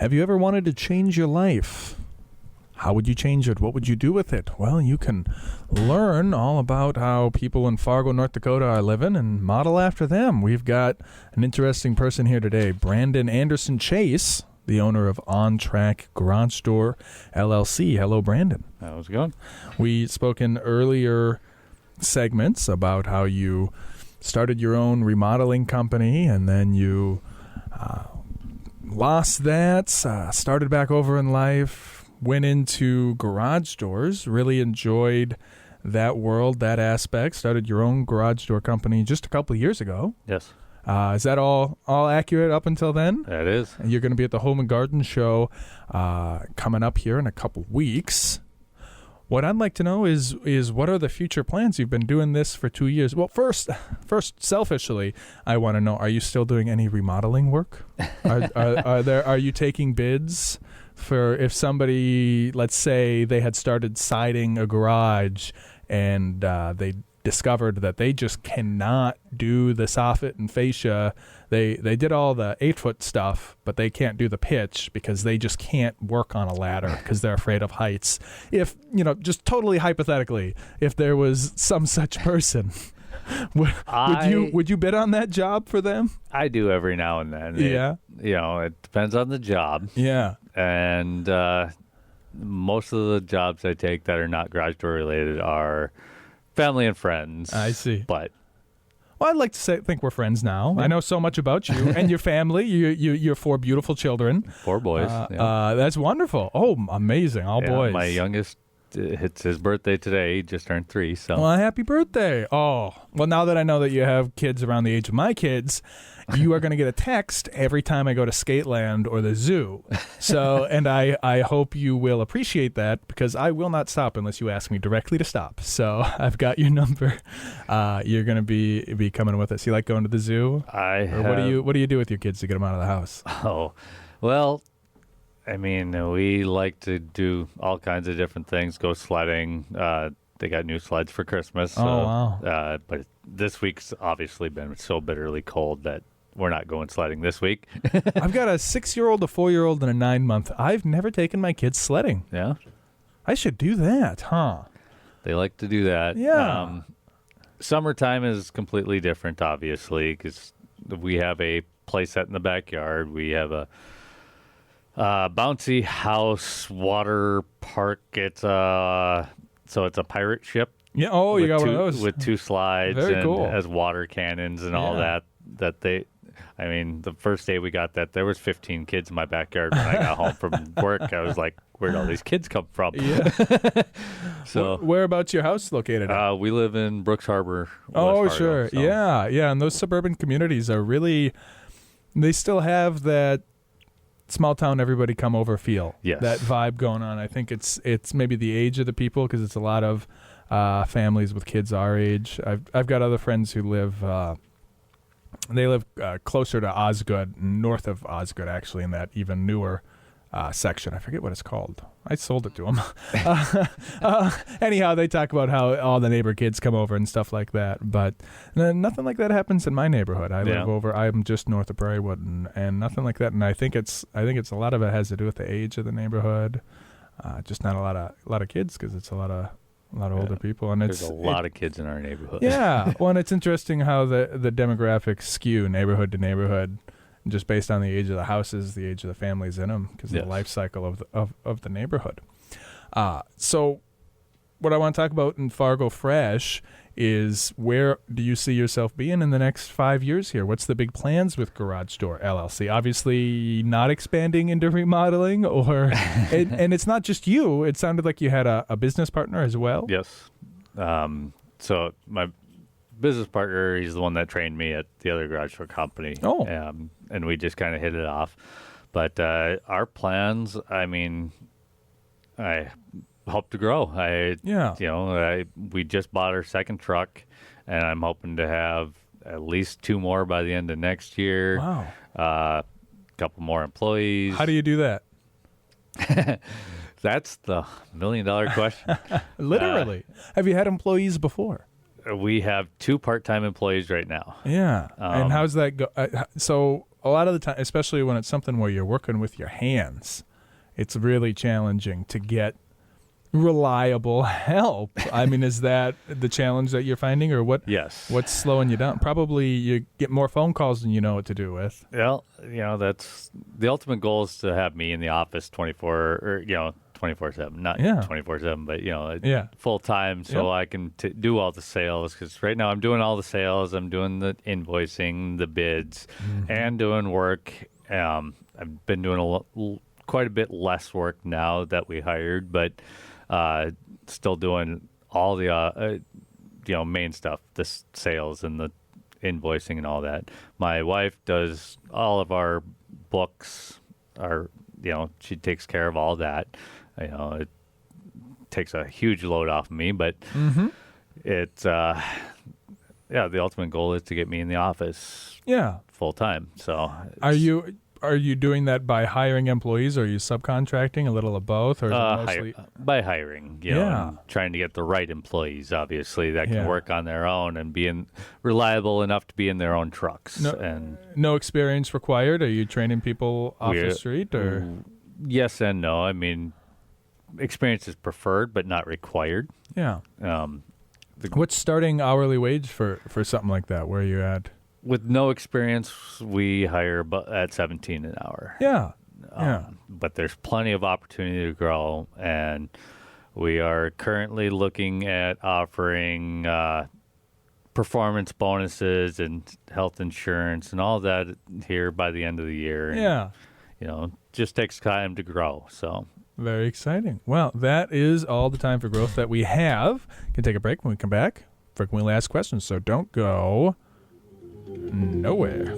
Have you ever wanted to change your life? How would you change it? What would you do with it? Well, you can learn all about how people in Fargo, North Dakota are living and model after them. We've got an interesting person here today, Brandon Anderson Chase, the owner of Trck Garage Door LLC. Hello, Brandon. How's it going? We spoke in earlier segments about how you started your own remodeling company and then you lost that, started back over in life, went into garage doors, really enjoyed that world, that aspect, started your own garage door company just a couple of years ago. Yes. Is that all accurate up until then? That is. And you're going to be at the Home and Garden Show coming up here in a couple weeks. What I'd like to know is what are the future plans? You've been doing this for 2 years. Well, first, selfishly, I want to know: are you still doing any remodeling work? Are you taking bids for if somebody, let's say, they had started siding a garage and they discovered that they just cannot do the soffit and fascia. They did all the 8-foot stuff, but they can't do the pitch because they just can't work on a ladder because they're afraid of heights. If, just totally hypothetically, if there was some such person, would you bid on that job for them? I do every now and then. Yeah. It depends on the job. Yeah. And most of the jobs I take that are not garage door related are family and friends. I see. But I'd like to think we're friends now. Yeah. I know so much about you and your family. You're 4 beautiful children. 4 boys. Yeah. That's wonderful. Oh, amazing. All boys. My youngest, it's his birthday today. He just turned 3. So. Well, happy birthday. Oh, well, now that I know that you have kids around the age of my kids, you are going to get a text every time I go to Skateland or the zoo. So, and I hope you will appreciate that because I will not stop unless you ask me directly to stop. So I've got your number. You're going to be coming with us. You like going to the zoo? What do you do with your kids to get them out of the house? Oh, well, I mean, we like to do all kinds of different things. Go sledding. They got new sleds for Christmas. So, wow. But this week's obviously been so bitterly cold that we're not going sledding this week. I've got a 6-year-old, a 4-year-old, and a 9-month. I've never taken my kids sledding. Yeah. I should do that, huh? They like to do that. Yeah. Summertime is completely different, obviously, because we have a play set in the backyard. We have a bouncy house water park. It's a pirate ship. Yeah. Oh, you got one of those with 2 slides. Very and cool. has water cannons and all that. I mean, the first day we got that, there was 15 kids in my backyard when I got home from work. I was like, where'd all these kids come from? Yeah. So, whereabouts your house located at? We live in Brooks Harbor. Oh, Fargo, sure. So. Yeah. And those suburban communities are really, they still have that small town everybody come over feel. Yes. That vibe going on. I think it's maybe the age of the people because it's a lot of families with kids our age. I've got other friends who live they live closer to Osgood, north of Osgood, actually, in that even newer section. I forget what it's called. I sold it to them. Anyhow, they talk about how all the neighbor kids come over and stuff like that. But nothing like that happens in my neighborhood. I'm just north of Prairiewood, and nothing like that. And I think it's a lot of it has to do with the age of the neighborhood. Just not a lot of kids because it's a lot of older people, and there's a lot of kids in our neighborhood. Yeah, well, and it's interesting how the demographics skew neighborhood to neighborhood, just based on the age of the houses, the age of the families in them, because of the life cycle of the neighborhood. So, what I want to talk about in Fargo Fresh is where do you see yourself being in the next 5 years here? What's the big plans with Garage Door LLC? Obviously not expanding into remodeling and it's not just you. It sounded like you had a business partner as well. Yes. So my business partner, he's the one that trained me at the other garage door company. Oh. And we just kind of hit it off. But our plans, I mean, I hope to grow. We just bought our second truck, and I'm hoping to have at least 2 more by the end of next year. Wow. A couple more employees. How do you do that? That's the $1 million question. Literally. Have you had employees before? We have 2 part-time employees right now. Yeah. And how's that go? So a lot of the time, especially when it's something where you're working with your hands, it's really challenging to get reliable help. I mean, is that the challenge that you're finding, or what? Yes. What's slowing you down? Probably you get more phone calls than you know what to do with. Well, that's the ultimate goal, is to have me in the office 24/7, not 24/7, but full time, so I can do all the sales. Because right now I'm doing all the sales, I'm doing the invoicing, the bids, and doing work. I've been doing quite a bit less work now that we hired, but still doing all the main stuff, the sales and the invoicing and all that. My wife does all of our books. She takes care of all that. It takes a huge load off of me, but it's the ultimate goal is to get me in the office full time. So are you doing that by hiring employees, or are you subcontracting, a little of both, or is it mostly by hiring? And trying to get the right employees, obviously, that can work on their own and being reliable enough to be in their own trucks. No experience required. Are you training people off the street, or? Yes and no. I mean, experience is preferred, but not required. Yeah. What's starting hourly wage for something like that? Where are you at? With no experience, we hire at $17 an hour. Yeah. But there's plenty of opportunity to grow, and we are currently looking at offering performance bonuses and health insurance and all that here by the end of the year. And, just takes time to grow. So very exciting. Well, that is all the time for growth that we have. We can take a break. When we come back, frequently asked questions. So don't go nowhere.